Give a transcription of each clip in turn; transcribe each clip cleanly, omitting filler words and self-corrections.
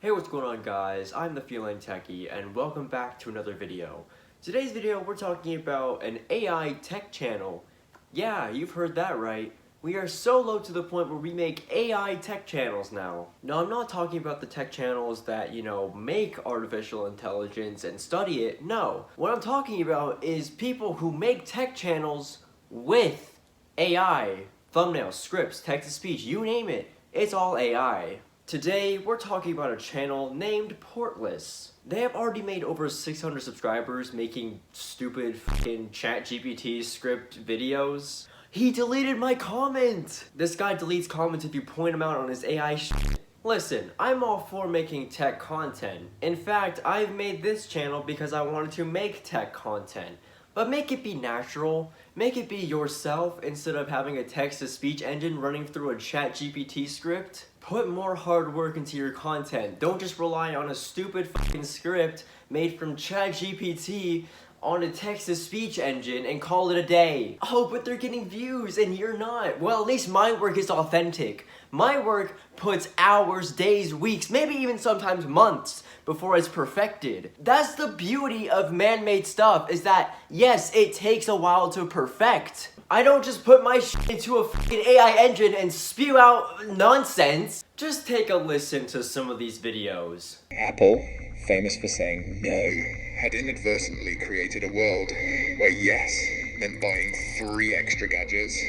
Hey, what's going on guys? I'm the Feline Techie and welcome back to another video. Today's video we're talking about an AI tech channel. Yeah, you've heard that right. We are so low to the point where we make AI tech channels now. Now I'm not talking about the tech channels that, make artificial intelligence and study it. No. What I'm talking about is people who make tech channels with AI. Thumbnails, scripts, text-to-speech, you name it. It's all AI. Today, we're talking about a channel named Portless. They have already made over 600 subscribers making stupid f***ing ChatGPT script videos. He deleted my comment! This guy deletes comments if you point him out on his AI shit. Listen, I'm all for making tech content. In fact, I've made this channel because I wanted to make tech content. But make it be natural, make it be yourself instead of having a text-to-speech engine running through a ChatGPT script. Put more hard work into your content. Don't just rely on a stupid fucking script made from ChatGPT on a text-to-speech engine and call it a day. Oh, but they're getting views and you're not. Well, at least my work is authentic. My work puts hours, days, weeks, maybe even sometimes months before it's perfected. That's the beauty of man-made stuff, is that, yes, it takes a while to perfect. I don't just put my shit into a fucking AI engine and spew out nonsense. Just take a listen to some of these videos. Apple, famous for saying no, had inadvertently created a world where yes meant buying 3 extra gadgets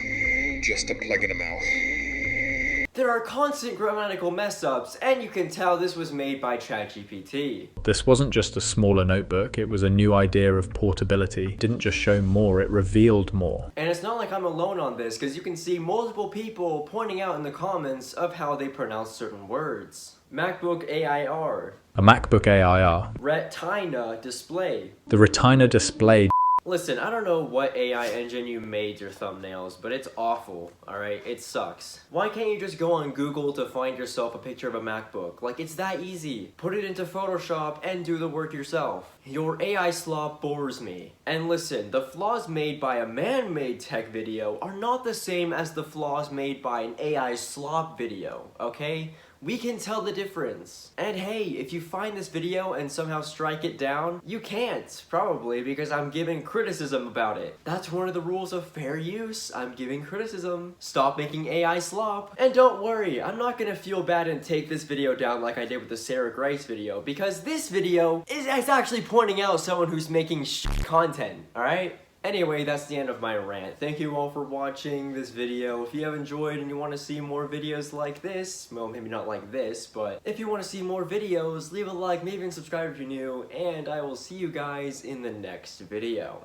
just to plug in a mouse. There are constant grammatical mess-ups, and you can tell this was made by ChatGPT. This wasn't just a smaller notebook, it was a new idea of portability. It didn't just show more, it revealed more. And it's not like I'm alone on this, because you can see multiple people pointing out in the comments of how they pronounce certain words. MacBook AIR. A MacBook AIR. Retina display. The Retina display. Listen, I don't know what AI engine you made your thumbnails, but it's awful, alright? It sucks. Why can't you just go on Google to find yourself a picture of a MacBook? Like, it's that easy. Put it into Photoshop and do the work yourself. Your AI slop bores me. And listen, the flaws made by a man-made tech video are not the same as the flaws made by an AI slop video, okay? We can tell the difference. And hey, if you find this video and somehow strike it down, you can't, probably, because I'm giving criticism about it. That's one of the rules of fair use. I'm giving criticism. Stop making AI slop. And don't worry, I'm not gonna feel bad and take this video down like I did with the Sarah Grace video, because this video is actually pointing out someone who's making content, alright? Anyway, that's the end of my rant. Thank you all for watching this video. If you have enjoyed and you want to see more videos like this, well, maybe not like this, but if you want to see more videos, leave a like, maybe even subscribe if you're new, and I will see you guys in the next video.